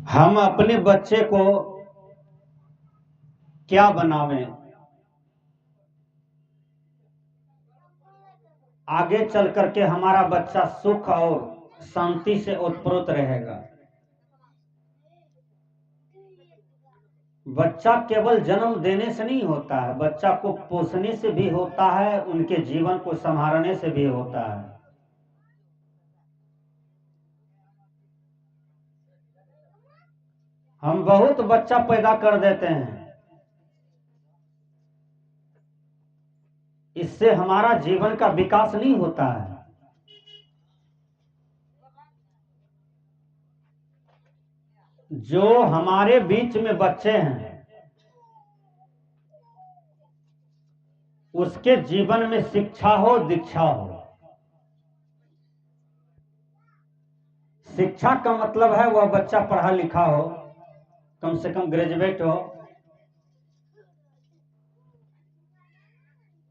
हम अपने बच्चे को क्या बनावें, आगे चल करके हमारा बच्चा सुख और शांति से ओतप्रोत रहेगा। बच्चा केवल जन्म देने से नहीं होता है, बच्चा को पोसने से भी होता है, उनके जीवन को संभालने से भी होता है। हम बहुत बच्चा पैदा कर देते हैं, इससे हमारा जीवन का विकास नहीं होता है। जो हमारे बीच में बच्चे हैं उसके जीवन में शिक्षा हो दीक्षा हो। शिक्षा का मतलब है वह बच्चा पढ़ा लिखा हो, कम से कम ग्रेजुएट हो।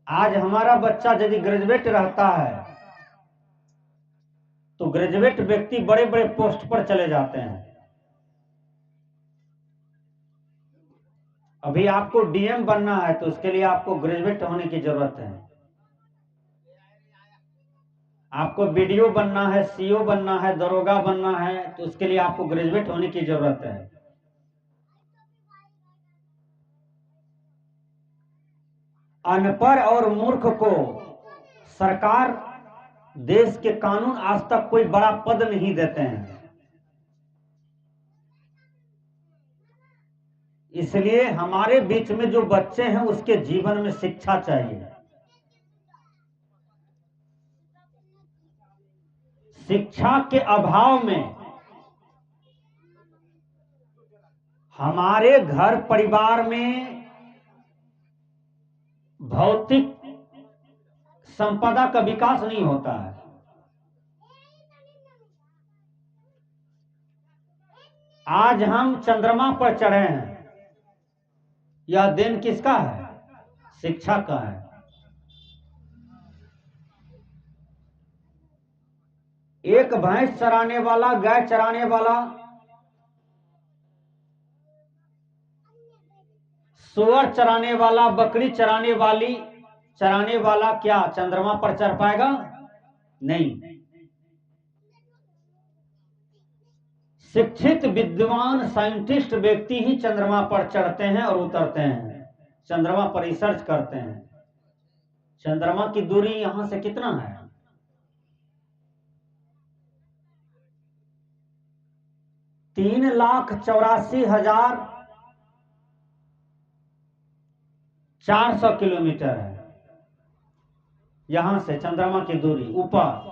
आज हमारा बच्चा यदि ग्रेजुएट रहता है तो ग्रेजुएट व्यक्ति बड़े बड़े पोस्ट पर चले जाते हैं। अभी आपको डीएम बनना है तो उसके लिए आपको ग्रेजुएट होने की जरूरत है। आपको बीडीओ बनना है, सीओ बनना है, दरोगा बनना है तो उसके लिए आपको ग्रेजुएट होने की जरूरत है। अनपढ़ और मूर्ख को सरकार, देश के कानून आज तक कोई बड़ा पद नहीं देते हैं। इसलिए हमारे बीच में जो बच्चे हैं उसके जीवन में शिक्षा चाहिए। शिक्षा के अभाव में हमारे घर परिवार में भौतिक संपदा का विकास नहीं होता है। आज हम चंद्रमा पर चढ़े हैं, यह देन किसका है? शिक्षा का है। एक भैंस चराने वाला, गाय चराने वाला, सुअर चराने वाला, बकरी चराने वाला क्या चंद्रमा पर चढ़ पाएगा? नहीं। शिक्षित विद्वान साइंटिस्ट व्यक्ति ही चंद्रमा पर चढ़ते हैं और उतरते हैं, चंद्रमा पर रिसर्च करते हैं। चंद्रमा की दूरी यहां से कितना है? 3,84,400 किलोमीटर है यहां से चंद्रमा की दूरी ऊपर।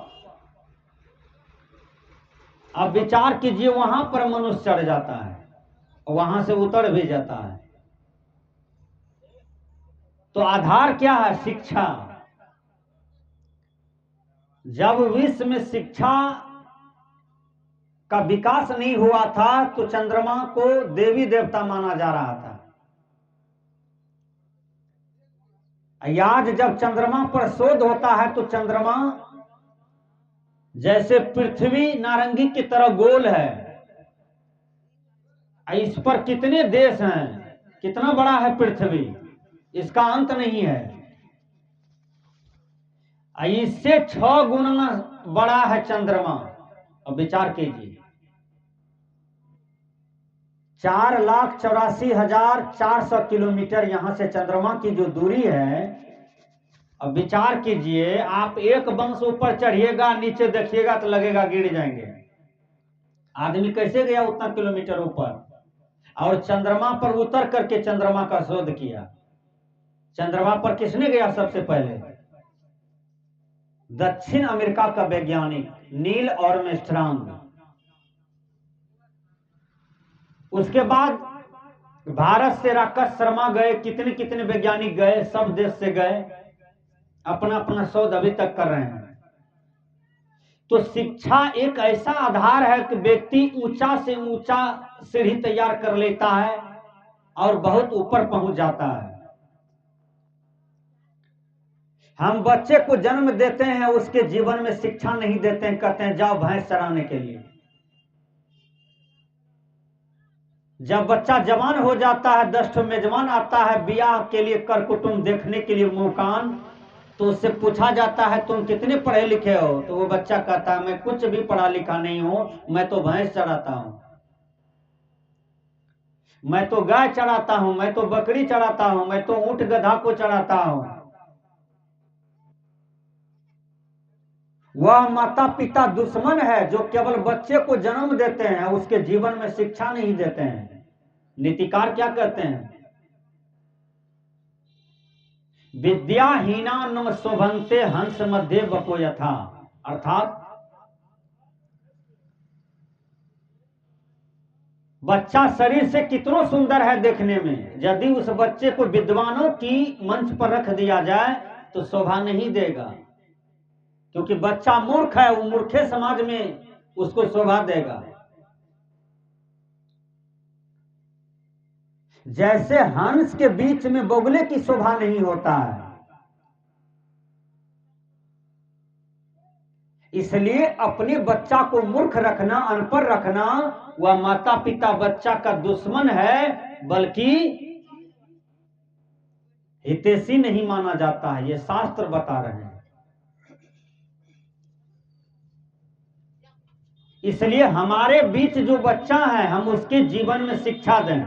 अब विचार कीजिए, वहां पर मनुष्य चढ़ जाता है और वहां से उतर भी जाता है, तो आधार क्या है? शिक्षा। जब विश्व में शिक्षा का विकास नहीं हुआ था तो चंद्रमा को देवी देवता माना जा रहा था। आज जब चंद्रमा पर शोध होता है तो चंद्रमा जैसे पृथ्वी नारंगी की तरह गोल है, इस पर कितने देश हैं, कितना बड़ा है पृथ्वी, इसका अंत नहीं है। इससे 6 गुना बड़ा है चंद्रमा। अब विचार कीजिए, 4,84,400 किलोमीटर यहां से चंद्रमा की जो दूरी है। अब विचार कीजिए, आप एक वंश ऊपर चढ़िएगा, नीचे देखिएगा तो लगेगा गिर जाएंगे। आदमी कैसे गया उतना किलोमीटर ऊपर? और चंद्रमा पर उतर करके चंद्रमा का शोध किया। चंद्रमा पर किसने गया सबसे पहले? दक्षिण अमेरिका का वैज्ञानिक नील आर्मस्ट्रांग। उसके बाद भारत से राकेश शर्मा गए, कितने कितने वैज्ञानिक गए, सब देश से गए, अपना अपना शोध अभी तक कर रहे हैं। तो शिक्षा एक ऐसा आधार है कि व्यक्ति ऊंचा से ऊंचा सीढ़ी तैयार कर लेता है और बहुत ऊपर पहुंच जाता है। हम बच्चे को जन्म देते हैं, उसके जीवन में शिक्षा नहीं देते हैं, कहते हैं जाओ भैंस चराने के लिए। जब बच्चा जवान हो जाता है, 10 ठो मेजबान आता है ब्याह के लिए, कर कुटुंब देखने के लिए मुकान, तो उससे पूछा जाता है तुम कितने पढ़े लिखे हो, तो वो बच्चा कहता है मैं कुछ भी पढ़ा लिखा नहीं हूं, मैं तो भैंस चराता हूं, मैं तो गाय चराता हूं, मैं तो बकरी चराता हूं, मैं तो ऊंट गधा को चराता हूं। वह माता पिता दुश्मन है जो केवल बच्चे को जन्म देते हैं, उसके जीवन में शिक्षा नहीं देते हैं। नीतिकार क्या कहते हैं? विद्याहीना न शोभन्ते हंस मध्य बको यथा, अर्थात बच्चा शरीर से कितना सुंदर है देखने में, यदि उस बच्चे को विद्वानों की मंच पर रख दिया जाए तो शोभा नहीं देगा, क्योंकि बच्चा मूर्ख है, वो मूर्खे समाज में उसको शोभा देगा। जैसे हंस के बीच में बोगले की शोभा नहीं होता है, इसलिए अपने बच्चा को मूर्ख रखना, अनपढ़ रखना, वह माता पिता बच्चा का दुश्मन है, बल्कि हितैषी नहीं माना जाता है। ये शास्त्र बता रहे हैं। इसलिए हमारे बीच जो बच्चा है, हम उसके जीवन में शिक्षा दें।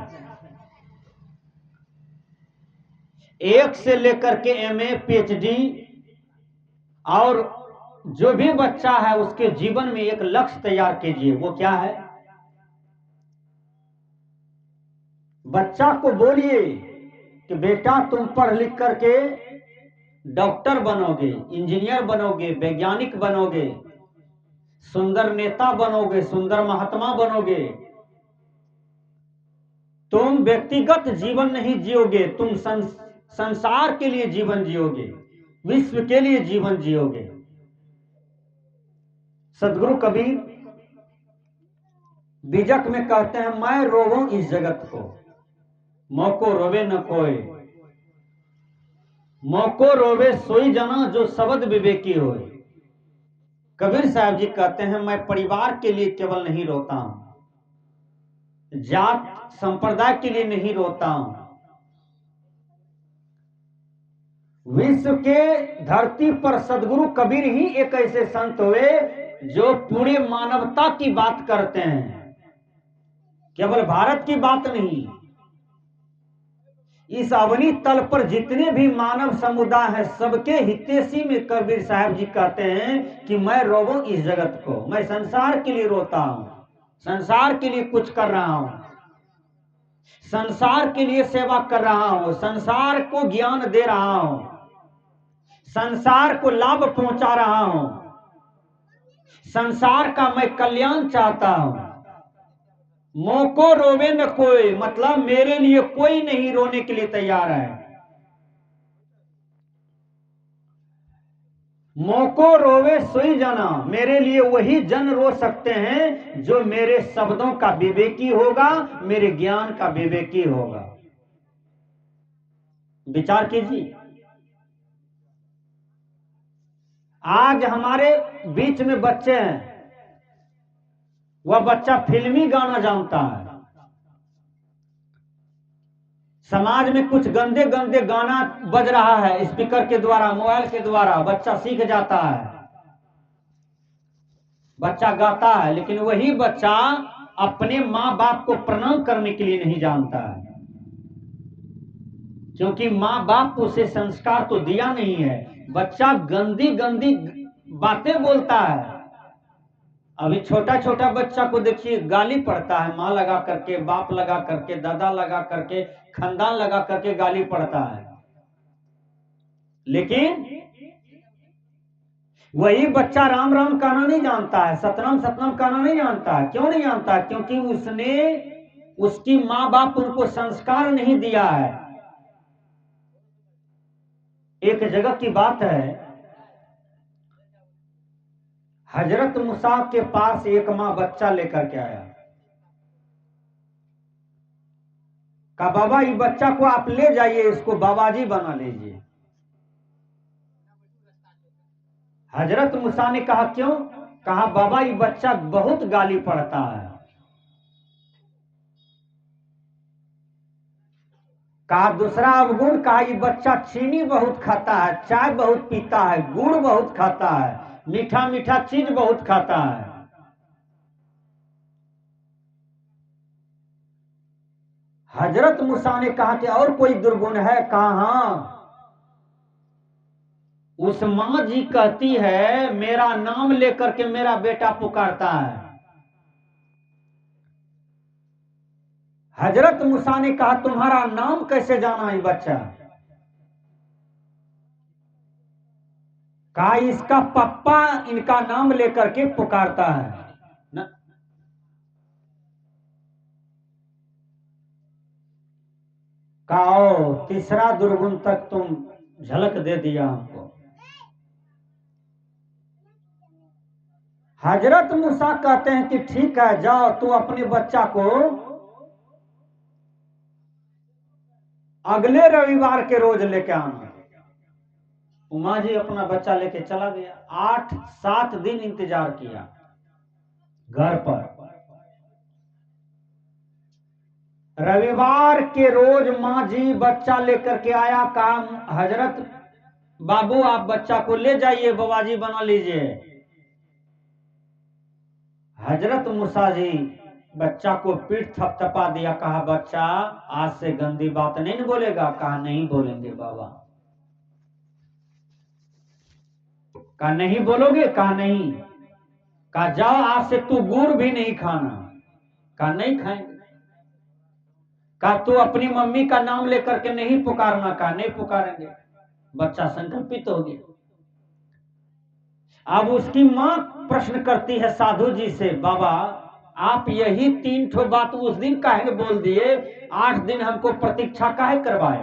1 से लेकर के MA PhD, और जो भी बच्चा है उसके जीवन में एक लक्ष्य तैयार कीजिए। वो क्या है? बच्चा को बोलिए कि बेटा तुम पढ़ लिख करके डॉक्टर बनोगे, इंजीनियर बनोगे, वैज्ञानिक बनोगे, सुंदर नेता बनोगे, सुंदर महात्मा बनोगे। तुम व्यक्तिगत जीवन नहीं जियोगे, तुम संसार के लिए जीवन जियोगे, विश्व के लिए जीवन जियोगे। सदगुरु कबीर बीजक में कहते हैं, मैं रोवूं इस जगत को, मोको रोवे न कोई, मोको रोवे सोई जना जो शब्द विवेकी होए। कबीर साहब जी कहते हैं, मैं परिवार के लिए केवल नहीं रोता हूं, जात संप्रदाय के लिए नहीं रोता हूं, विश्व के धरती पर सदगुरु कबीर ही एक ऐसे संत हुए जो पूरी मानवता की बात करते हैं, केवल भारत की बात नहीं। इस अवनी तल पर जितने भी मानव समुदाय है, सबके हितैषी में कबीर साहब जी कहते हैं कि मैं रोऊं इस जगत को, मैं संसार के लिए रोता हूं, संसार के लिए कुछ कर रहा हूं, संसार के लिए सेवा कर रहा हूं, संसार को ज्ञान दे रहा हूं, संसार को लाभ पहुंचा रहा हूं, संसार का मैं कल्याण चाहता हूं। मोको रोवे न कोई, मतलब मेरे लिए कोई नहीं रोने के लिए तैयार है। मोको रोवे सोई जना, मेरे लिए वही जन रो सकते हैं जो मेरे शब्दों का विवेकी होगा, मेरे ज्ञान का विवेकी होगा। विचार कीजिए, आज हमारे बीच में बच्चे हैं, वह बच्चा फिल्मी गाना जानता है, समाज में कुछ गंदे गंदे गाना बज रहा है स्पीकर के द्वारा, मोबाइल के द्वारा, बच्चा सीख जाता है, बच्चा गाता है, लेकिन वही बच्चा अपने माँ बाप को प्रणाम करने के लिए नहीं जानता है, क्योंकि माँ बाप उसे संस्कार तो दिया नहीं है। बच्चा गंदी गंदी बातें बोलता है। अभी छोटा छोटा बच्चा को देखिए, गाली पड़ता है, माँ लगा करके, बाप लगा करके, दादा लगा करके, खानदान लगा करके गाली पड़ता है। लेकिन वही बच्चा राम राम कहना नहीं जानता है, सतनाम सतनाम कहना नहीं जानता है। क्यों नहीं जानता? क्योंकि उसकी माँ बाप उनको संस्कार नहीं दिया है। एक जगह की बात है, हजरत मूसा के पास एक माँ बच्चा लेकर के आया, कहा बाबा ये बच्चा को आप ले जाइए, इसको बाबाजी बना लीजिए। हजरत मूसा ने कहा क्यों? कहा बाबा ये बच्चा बहुत गाली पड़ता है। कहा दूसरा अवगुण, कहा ये बच्चा चीनी बहुत खाता है, चाय बहुत पीता है, गुड़ बहुत खाता है, मीठा मीठा चीज बहुत खाता है। हजरत मूसा ने कहा कि और कोई दुर्गुण है? कहा हाँ। उस मां जी कहती है मेरा नाम लेकर के मेरा बेटा पुकारता है। हजरत मूसा ने कहा तुम्हारा नाम कैसे जाना ये बच्चा? कहा इसका पप्पा इनका नाम लेकर के पुकारता है न? कहो तीसरा दुर्गुण तक तुम झलक दे दिया हमको। हजरत मूसा कहते हैं कि ठीक है जाओ तू अपने बच्चा को अगले रविवार के रोज लेके आना। उमा जी अपना बच्चा लेके चला गया। 8-7 दिन इंतजार किया घर पर। रविवार के रोज माँ जी बच्चा लेकर के आया। कहा हजरत बाबू आप बच्चा को ले जाइए, बाबा जी बना लीजिए। हजरत मूसा जी बच्चा को पीठ थपथपा दिया। कहा बच्चा आज से गंदी बात नहीं बोलेगा? कहा नहीं बोलेंगे बाबा। कहा नहीं बोलोगे? कहा नहीं। कहा जाओ आज से तू गुड़ भी नहीं खाना। कहा नहीं खाएंगे। कहा तू अपनी मम्मी का नाम लेकर के नहीं पुकारना। कहा नहीं पुकारेंगे। बच्चा संकल्पित हो गया। अब उसकी मां प्रश्न करती है साधु जी से, बाबा आप यही 3 ठो बात उस दिन काहे बोल दिए, 8 दिन हमको प्रतीक्षा काहे करवाए?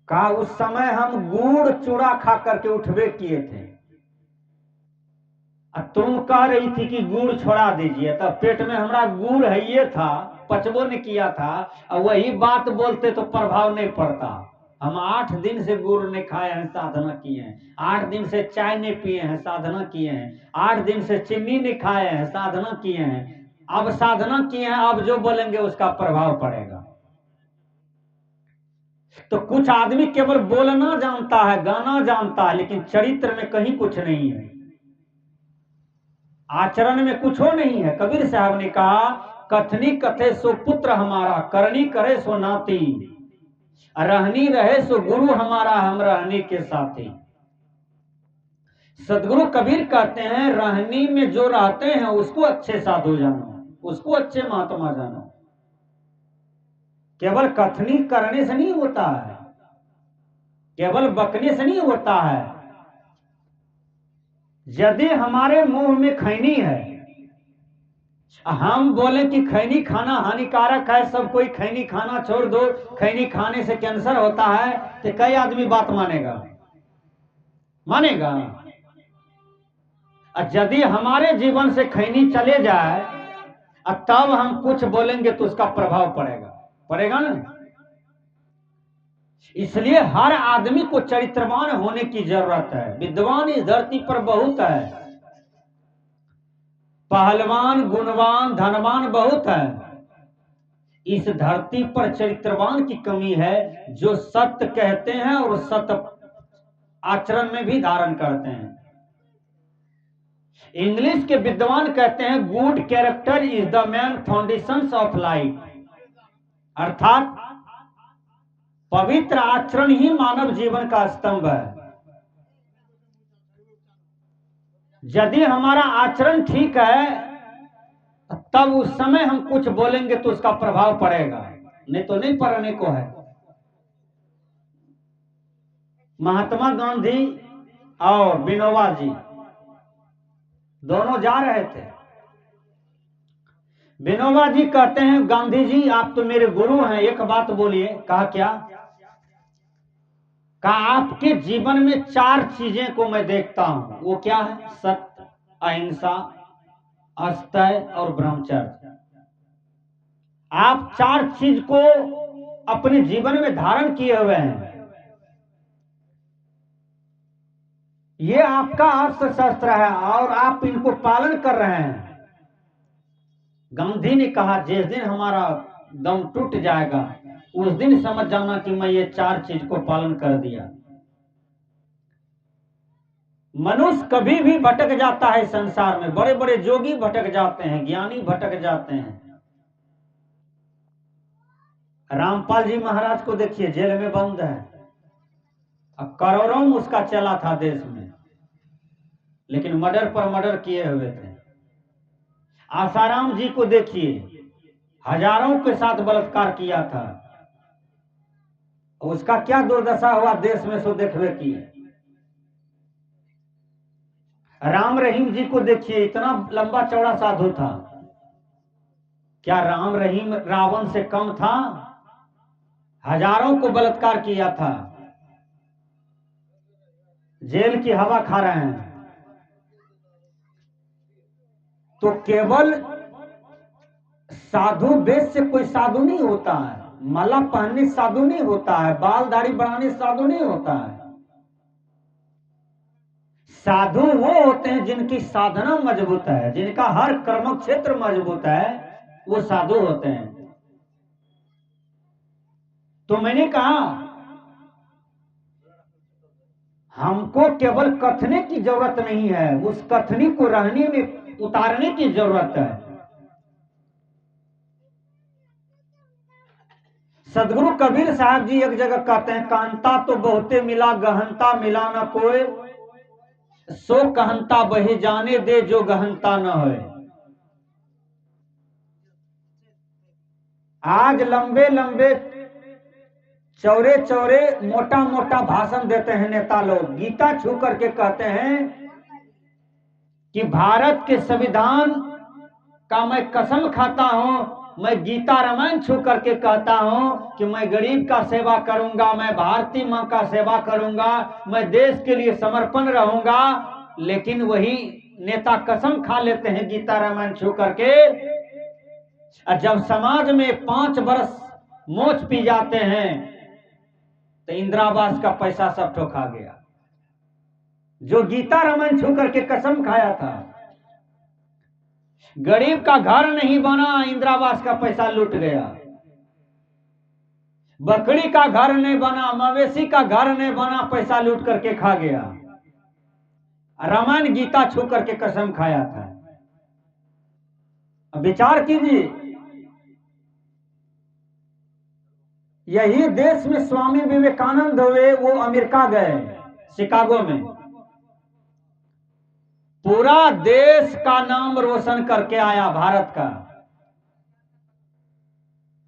कहा उस समय हम गुड़ चूड़ा खा करके उठबे किए थे। तुम कह रही थी कि गुड़ छोड़ा दीजिए, तब पेट में हमारा गुड़ है ये था, पचबो ने किया था, और वही बात बोलते तो प्रभाव नहीं पड़ता। हम 8 दिन से गुड़ नहीं खाए हैं, साधना किए हैं। 8 दिन से चाय नहीं पिए हैं, साधना किए हैं। 8 दिन से चीनी नहीं खाए हैं, साधना किए हैं। अब साधना किए हैं, अब जो बोलेंगे उसका प्रभाव पड़ेगा। तो कुछ आदमी केवल बोलना जानता है, गाना जानता है, लेकिन चरित्र में कहीं कुछ नहीं है, आचरण में कुछ हो नहीं है। कबीर साहब ने कहा कथनी कथे सो पुत्र हमारा, करनी करे सो नाती, रहनी रहे सो गुरु हमारा, हम रहनी के साथी। सदगुरु कबीर कहते हैं रहनी में जो रहते हैं उसको अच्छे साधु जानो, उसको अच्छे महात्मा जानो। केवल कथनी करने से नहीं होता है, केवल बकने से नहीं होता है। यदि हमारे मुंह में खैनी है, हम बोले कि खैनी खाना हानिकारक है, सब कोई खैनी खाना छोड़ दो, खैनी खाने से कैंसर होता है, तो कई आदमी बात मानेगा? मानेगा? यदि हमारे जीवन से खैनी चले जाए तब हम कुछ बोलेंगे तो उसका प्रभाव पड़ेगा, पड़ेगा ना? इसलिए हर आदमी को चरित्रवान होने की जरूरत है। विद्वान इस धरती पर बहुत है, पहलवान गुणवान धनवान बहुत है। इस धरती पर चरित्रवान की कमी है, जो सत्य कहते हैं और सत्य आचरण में भी धारण करते हैं। इंग्लिश के विद्वान कहते हैं good character is the man foundation of life, अर्थात पवित्र आचरण ही मानव जीवन का स्तंभ है। यदि हमारा आचरण ठीक है तब उस समय हम कुछ बोलेंगे तो उसका प्रभाव पड़ेगा, नहीं तो नहीं पड़ने को है। महात्मा गांधी और विनोबा जी दोनों जा रहे थे। विनोबा जी कहते हैं गांधी जी आप तो मेरे गुरु हैं, एक बात बोलिए। कहा क्या? कहा आपके जीवन में 4 चीजें को मैं देखता हूं, वो क्या है? सत्य, अहिंसा, अस्तय और ब्रह्मचर्य। आप 4 चीज को अपने जीवन में धारण किए हुए हैं, ये आपका अस्त्र शस्त्र है और आप इनको पालन कर रहे हैं। गांधी ने कहा जिस दिन हमारा दम टूट जाएगा, उस दिन समझ जाना कि मैं ये 4 चीज को पालन कर दिया। मनुष्य कभी भी भटक जाता है संसार में, बड़े बड़े जोगी भटक जाते हैं, ज्ञानी भटक जाते हैं। रामपाल जी महाराज को देखिए, जेल में बंद है, अब करोड़ों उसका चला था देश में, लेकिन मर्डर पर मर्डर किए हुए थे। आसाराम जी को देखिए, हजारों के साथ बलात्कार किया था, उसका क्या दुर्दशा हुआ देश में, सो देखवे किए। राम रहीम जी को देखिए, इतना लंबा चौड़ा साधु था, क्या राम रहीम रावण से कम था? हजारों को बलात्कार किया था, जेल की हवा खा रहे हैं। तो केवल साधु वेश से कोई साधु नहीं होता है, माला पहनने साधु नहीं होता है, बाल दाढ़ी बढ़ाने साधु नहीं होता है। साधु वो होते हैं जिनकी साधना मजबूत है, जिनका हर कर्म क्षेत्र मजबूत है, वो साधु होते हैं। तो मैंने कहा हमको केवल कथने की जरूरत नहीं है, उस कथनी को रहने में उतारने की जरूरत है। सदगुरु कबीर साहब जी एक जगह कहते हैं, कांता तो बहुते मिला, गहनता मिला न कोई, सो कहनता वही जाने दे जो गहनता न होए। आज लंबे लंबे चौड़े चौड़े मोटा मोटा भाषण देते हैं नेता लोग, गीता छू करके कहते हैं कि भारत के संविधान का मैं कसम खाता हूं, मैं गीता रामायण छू करके कहता हूं कि मैं गरीब का सेवा करूंगा, मैं भारतीय मां का सेवा करूंगा, मैं देश के लिए समर्पण रहूंगा। लेकिन वही नेता कसम खा लेते हैं गीता रामायण छू करके, और जब समाज में 5 बरस मोच पी जाते हैं तो इंदिरावास का पैसा सब ठोका गया। जो गीता रामायण छू करके कसम खाया था, गरीब का घर नहीं बना, इंदिरावास का पैसा लूट गया। बकरी का घर नहीं बना, मवेशी का घर नहीं बना, पैसा लूट करके खा गया। रामायण गीता छू करके कसम खाया था। अब विचार कीजिए, यही देश में स्वामी विवेकानंद हुए, वो अमेरिका गए, शिकागो में, पूरा देश का नाम रोशन करके आया भारत का।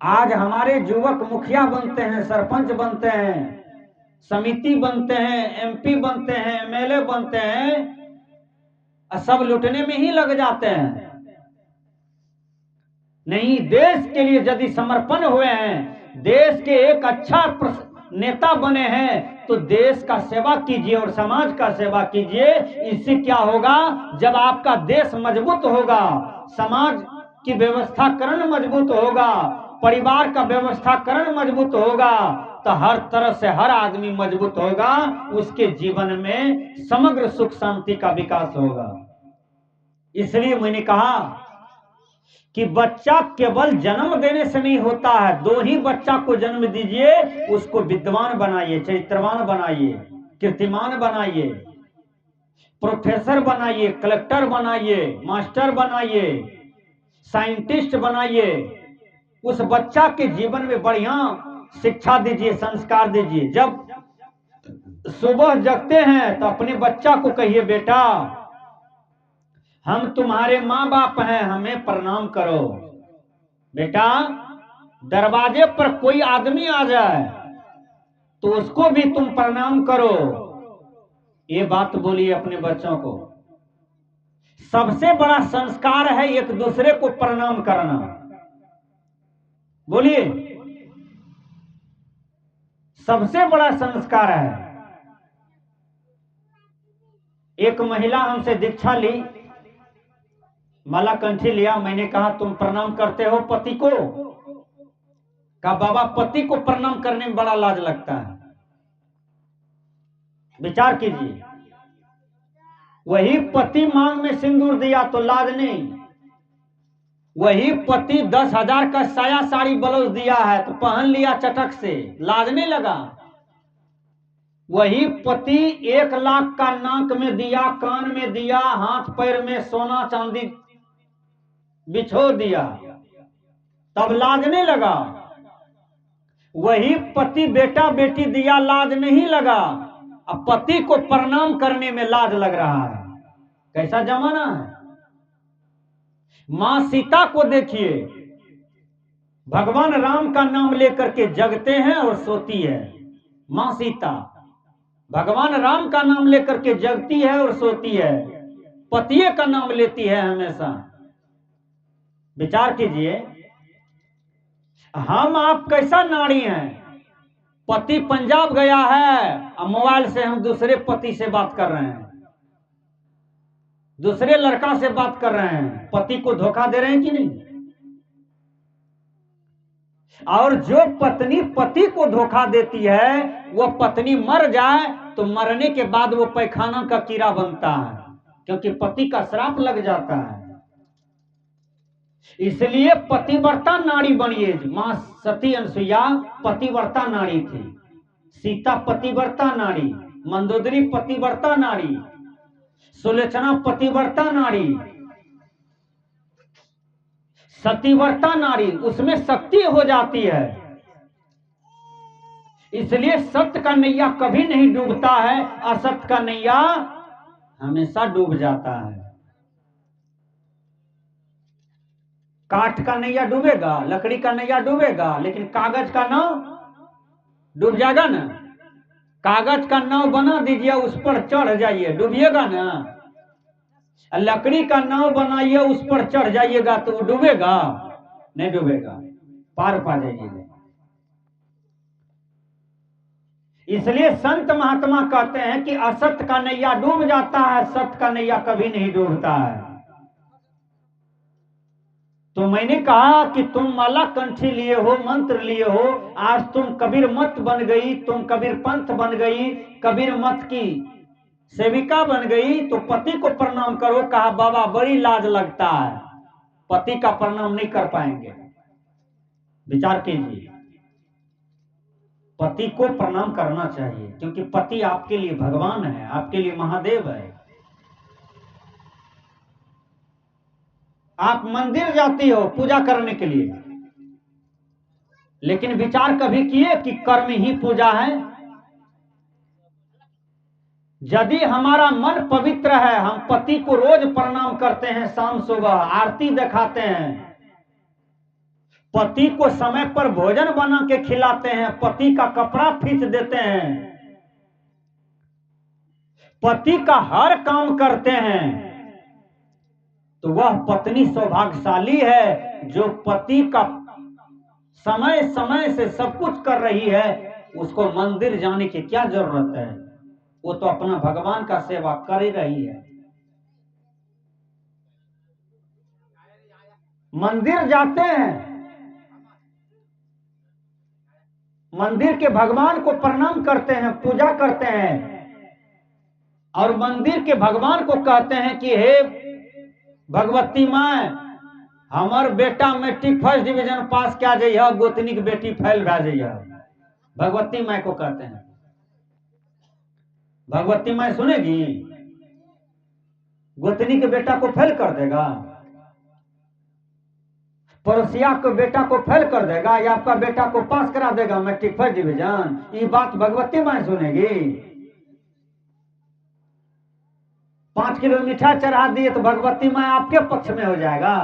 आज हमारे युवक मुखिया बनते हैं, सरपंच बनते हैं, समिति बनते हैं, एमपी बनते हैं, एमएलए बनते हैं, और सब लुटने में ही लग जाते हैं। नहीं, देश के लिए यदि समर्पण हुए हैं, देश के एक अच्छा नेता बने हैं, तो देश का सेवा कीजिए और समाज का सेवा कीजिए। इससे क्या होगा, जब आपका देश मजबूत होगा, समाज की व्यवस्थाकरण मजबूत होगा, परिवार का व्यवस्थाकरण मजबूत होगा, तो हर तरह से हर आदमी मजबूत होगा, उसके जीवन में समग्र सुख शांति का विकास होगा। इसलिए मैंने कहा कि बच्चा केवल जन्म देने से नहीं होता है, 2 ही बच्चा को जन्म दीजिए, उसको विद्वान बनाइए, चरित्रवान बनाइए, कीर्तिमान बनाइए, प्रोफेसर बनाइए, कलेक्टर बनाइए, मास्टर बनाइए, साइंटिस्ट बनाइए। उस बच्चा के जीवन में बढ़िया शिक्षा दीजिए, संस्कार दीजिए। जब सुबह जगते हैं तो अपने बच्चा को कहिए, बेटा हम तुम्हारे माँ बाप हैं, हमें प्रणाम करो। बेटा, दरवाजे पर कोई आदमी आ जाए तो उसको भी तुम प्रणाम करो। ये बात बोलिए अपने बच्चों को। सबसे बड़ा संस्कार है एक दूसरे को प्रणाम करना। बोलिए, सबसे बड़ा संस्कार है। एक महिला हमसे दीक्षा ली, माला कंठी लिया, मैंने कहा तुम प्रणाम करते हो पति को? कहा बाबा, पति को प्रणाम करने में बड़ा लाज लगता है। विचार कीजिए, वही पति मांग में सिंदूर दिया तो लाज नहीं, वही पति 10,000 का साया साड़ी ब्लाउज दिया है तो पहन लिया चटक से, लाज नहीं लगा। वही पति 1 लाख का नाक में दिया, कान में दिया, हाथ पैर में सोना चांदी बिछो दिया, तब लाज नहीं लगा। वही पति बेटा बेटी दिया, लाज नहीं लगा। अब पति को प्रणाम करने में लाज लग रहा है। कैसा जमाना है। मां सीता को देखिए, भगवान राम का नाम लेकर के जगते हैं और सोती है। मां सीता भगवान राम का नाम लेकर के जगती है और सोती है, पतिये का नाम लेती है हमेशा। विचार कीजिए, हम आप कैसा नारी हैं। पति पंजाब गया है और मोबाइल से हम दूसरे पति से बात कर रहे हैं, दूसरे लड़का से बात कर रहे हैं। पति को धोखा दे रहे हैं कि नहीं। और जो पत्नी पति को धोखा देती है, वो पत्नी मर जाए तो मरने के बाद वो पैखाना का कीड़ा बनता है, क्योंकि पति का श्राप लग जाता है। इसलिए पतिव्रता नारी बनिए। मां सती अनसुईया पतिव्रता नारी थी, सीता पतिव्रता नारी, मंदोदरी पतिव्रता नारी, सुलोचना पतिव्रता नारी, सतीव्रता नारी, उसमें शक्ति हो जाती है। इसलिए सत्य का नैया कभी नहीं डूबता है, असत्य का नैया हमेशा डूब जाता है। काठ का नैया डूबेगा, लकड़ी का नैया डूबेगा, लेकिन कागज का नाव डूब जाएगा ना। कागज का नाव बना दीजिए, उस पर चढ़ जाइए, डूबिएगा ना। लकड़ी का नाव बनाइए, उस पर चढ़ जाइएगा तो वो डूबेगा नहीं, डूबेगा, पार पा जाइएगा। इसलिए संत महात्मा कहते हैं कि असत्य का नैया डूब जाता है, सत्य का नैया कभी नहीं डूबता है। तो मैंने कहा कि तुम माला कंठी लिए हो, मंत्र लिए हो, आज तुम कबीर मत बन गई, तुम कबीर पंथ बन गई, कबीर मत की सेविका बन गई, तो पति को प्रणाम करो। कहा बाबा बड़ी लाज लगता है, पति का प्रणाम नहीं कर पाएंगे। विचार कीजिए, पति को प्रणाम करना चाहिए, क्योंकि पति आपके लिए भगवान है, आपके लिए महादेव है। आप मंदिर जाती हो पूजा करने के लिए, लेकिन विचार कभी किए कि कर्म ही पूजा है। यदि हमारा मन पवित्र है, हम पति को रोज प्रणाम करते हैं, शाम सुबह आरती दिखाते हैं, पति को समय पर भोजन बना के खिलाते हैं, पति का कपड़ा फींच देते हैं, पति का हर काम करते हैं, तो वह पत्नी सौभाग्यशाली है जो पति का समय समय से सब कुछ कर रही है। उसको मंदिर जाने की क्या जरूरत है, वो तो अपना भगवान का सेवा कर ही रही है। मंदिर जाते हैं, मंदिर के भगवान को प्रणाम करते हैं, पूजा करते हैं, और मंदिर के भगवान को कहते हैं कि हे भगवती माँ, हमार बेटा मैट्रिक फर्स्ट डिवीजन पास क्या जाइए, गोतनी की बेटी फेल भा जाइए। भगवती माँ को कहते हैं। भगवती माँ सुनेगी? गोतनी के बेटा को फेल कर देगा, पड़ोसिया को बेटा को फेल कर देगा, या आपका बेटा को पास करा देगा मैट्रिक फर्स्ट डिवीजन? ये बात भगवती माँ सुनेगी? 5 किलो मिठाई चढ़ा दिए तो भगवती माँ आपके पक्ष में हो जाएगा।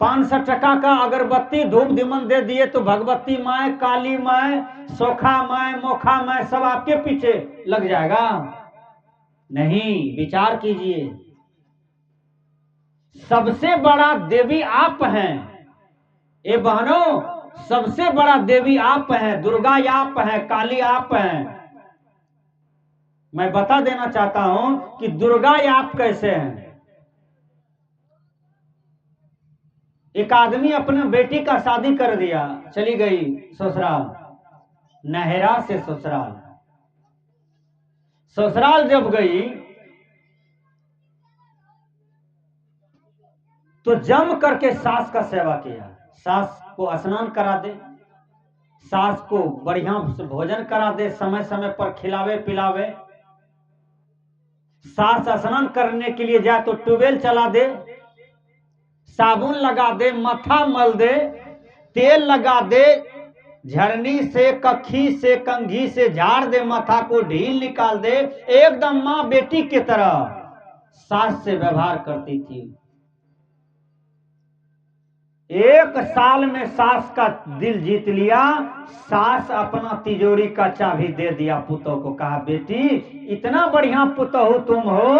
500 टका का अगरबत्ती धूप दीमन दे दिए तो भगवती माँ, काली माँ, सोखा माँ, मोखा माँ सब आपके पीछे लग जाएगा? नहीं, विचार कीजिए। सबसे बड़ा देवी आप हैं, ए बहनों, सबसे बड़ा देवी आप हैं, दुर्गा आप हैं, काली आप हैं। मैं बता देना चाहता हूं कि दुर्गा आप कैसे हैं। एक आदमी अपने बेटी का शादी कर दिया, चली गई ससुराल, नहरा से ससुराल। ससुराल जब गई तो जम करके सास का सेवा किया, सास को स्नान करा दे, सास को बढ़िया से भोजन करा दे, समय समय पर खिलावे पिलावे। सास स्नान करने के लिए जाए तो ट्यूबवेल चला दे, साबुन लगा दे, मथा मल दे, तेल लगा दे, झरनी से कखी से कंघी से झाड़ दे, माथा को ढील निकाल दे, एकदम मां बेटी की तरह सास से व्यवहार करती थी। एक साल में सास का दिल जीत लिया। सास अपना तिजोरी का चाबी दे दिया पुतोह को, कहा बेटी इतना बढ़िया पुतोह तुम हो,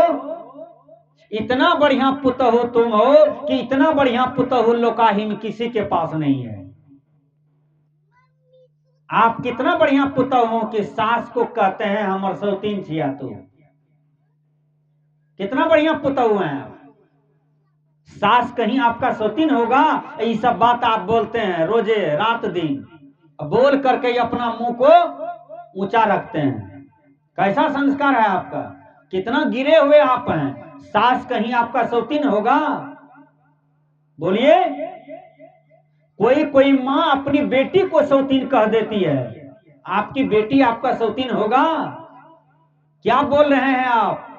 इतना बढ़िया पुतोह तुम हो कि इतना बढ़िया पुतोह लोकाही में किसी के पास नहीं है। आप कितना बढ़िया पुतोह हो कि सास को कहते हैं हमर सौतीन छिया तू, कितना बढ़िया पुतोह हैं आप। सास कहीं आपका सौतीन होगा? ये सब बात आप बोलते हैं रोजे रात दिन, बोल करके अपना मुंह को ऊंचा रखते हैं। कैसा संस्कार है आपका? कितना गिरे हुए आप हैं। सास कहीं आपका सौतीन होगा? बोलिए। कोई कोई माँ अपनी बेटी को सौतीन कह देती है, आपकी बेटी आपका सौतीन होगा? क्या बोल रहे हैं आप?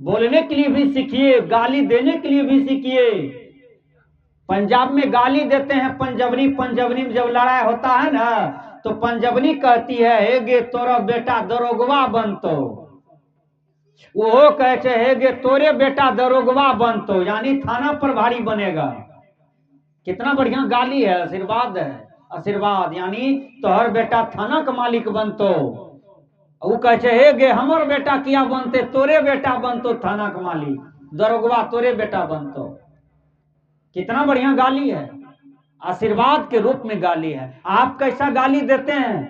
बोलने के लिए भी सीखिए, गाली देने के लिए भी सीखिए। पंजाब में गाली देते हैं पंजबनी, पंजबनी में जब लड़ाई होता है ना तो पंजबनी कहती है हे गे तोरा बेटा दरोगवा बनतो, वो कहते हे गे तोरे बेटा दरोगवा बनतो, यानी थाना प्रभारी बनेगा। कितना बढ़िया गाली है, आशीर्वाद है, आशीर्वाद यानी तोहर बेटा थाना का मालिक बनतो। वो कहे हे गे हमर बेटा किया बनते, तोरे बेटा बनतो थाना का मालिक, दरोगवा तोरे बेटा बनतो। कितना बढ़िया गाली है, आशीर्वाद के रूप में गाली है। आप कैसा गाली देते हैं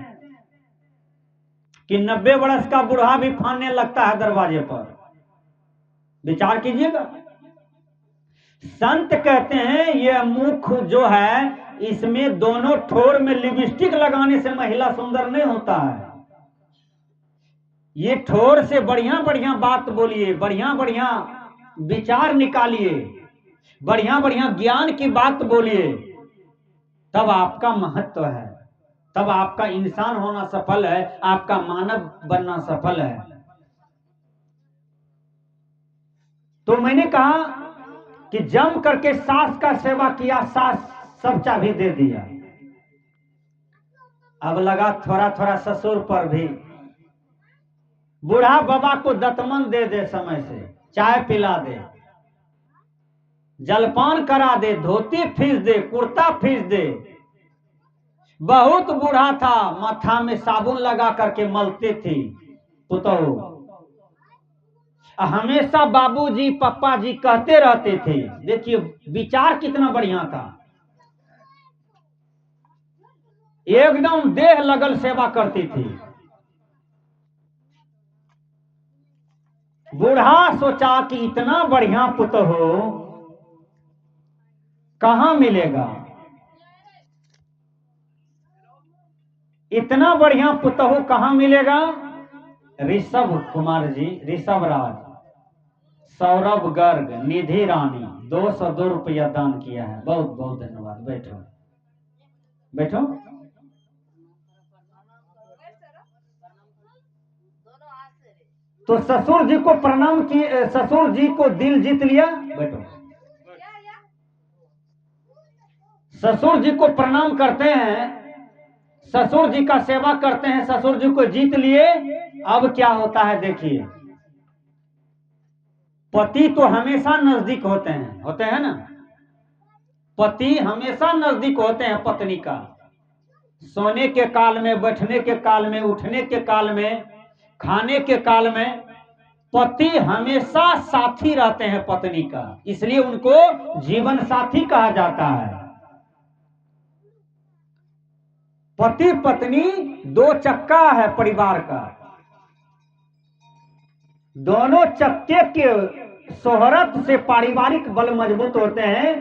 कि 90 वर्ष का बूढ़ा भी फानने लगता है दरवाजे पर। विचार कीजिएगा। संत कहते हैं यह मुख जो है इसमें दोनों ठोर में लिपस्टिक लगाने से महिला सुंदर नहीं होता है। ये ठोर से बढ़िया बढ़िया बात बोलिए, बढ़िया बढ़िया विचार निकालिए, बढ़िया बढ़िया ज्ञान की बात बोलिए, तब आपका महत्व है, तब आपका इंसान होना सफल है, आपका मानव बनना सफल है। तो मैंने कहा कि जम करके सास का सेवा किया, सास सब चाबी दे दिया। अब लगा थोड़ा थोड़ा ससुर पर भी। बूढ़ा बाबा को दतमन दे दे, समय से चाय पिला दे, जलपान करा दे, धोती फीस दे, कुर्ता फीस दे। बहुत बूढ़ा था, माथा में साबुन लगा करके मलते थी पुतोह। हमेशा बाबूजी पप्पा जी कहते रहते थे। देखिए विचार कितना बढ़िया था, एकदम देह लगल सेवा करती थी। बूढ़ा सोचा कि इतना बढ़िया पुतोह कहां मिलेगा, इतना बढ़िया पुतोह कहां मिलेगा। ऋषभ कुमार जी, ऋषभ राज, सौरभ गर्ग, निधि रानी 202 रुपया दान किया है, बहुत बहुत धन्यवाद। बैठो बैठो। तो ससुर जी को प्रणाम किए, ससुर जी को दिल जीत लिया। बैठो। ससुर जी को प्रणाम करते हैं, ससुर जी का सेवा करते हैं, ससुर जी को जीत लिए। अब क्या होता है देखिए, पति तो हमेशा नजदीक होते हैं ना, पति हमेशा नजदीक होते हैं पत्नी का। सोने के काल में, बैठने के काल में, उठने के काल में, खाने के काल में पति हमेशा साथी रहते हैं पत्नी का, इसलिए उनको जीवन साथी कहा जाता है। पति पत्नी दो चक्का है परिवार का, दोनों चक्के के शोहरत से पारिवारिक बल मजबूत होते हैं,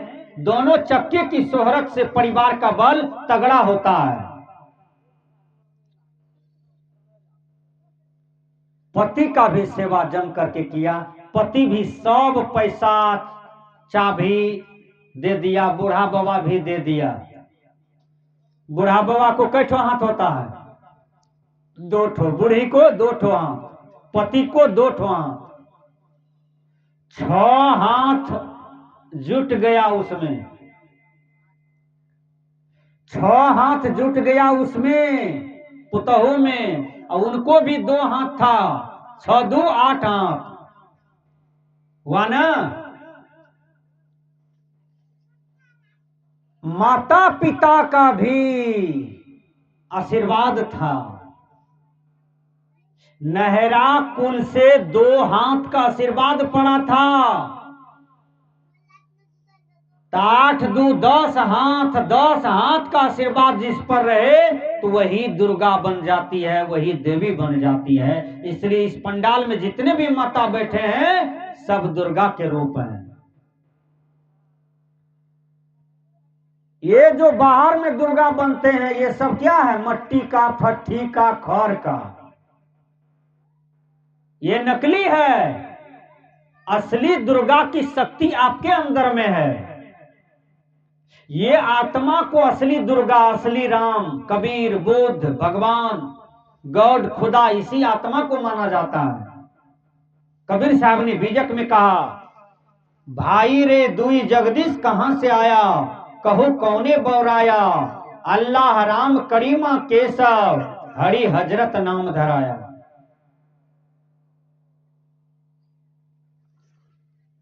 दोनों चक्के की शोहरत से परिवार का बल तगड़ा होता है। पति का भी सेवा जम करके किया, पति भी सब पैसा चाबी दे दिया, बूढ़ा बाबा भी दे दिया। बूढ़ा बाबा को कै ठो हाथ होता है? 2 ठो। बूढ़ी को 2 ठो हाथ, पति को 2 ठो हाथ, 6 हाथ जुट गया उसमें, 6 हाथ जुट गया उसमें, पुतहू में, और उनको भी 2 हाथ था, 6 2 8 हाथ हुआ ना। माता पिता का भी आशीर्वाद था। नहरा कुल से 2 हाथ का आशीर्वाद पड़ा था। 8 2 10 हाथ, 10 हाथ का आशीर्वाद जिस पर रहे तो वही दुर्गा बन जाती है, वही देवी बन जाती है। इसलिए इस पंडाल में जितने भी माता बैठे हैं सब दुर्गा के रूप हैं। ये जो बाहर में दुर्गा बनते हैं ये सब क्या है? मट्टी का, फट्टी का, खर का। ये नकली है। असली दुर्गा की शक्ति आपके अंदर में है। ये आत्मा को असली दुर्गा, असली राम, कबीर, बुद्ध, भगवान, गॉड, खुदा, इसी आत्मा को माना जाता है। कबीर साहब ने बीजक में कहा, भाई रे दुई जगदीश कहां से आया, कहो कौने बौराया, अल्लाह राम करीमा केशव, हरि हजरत नाम धराया।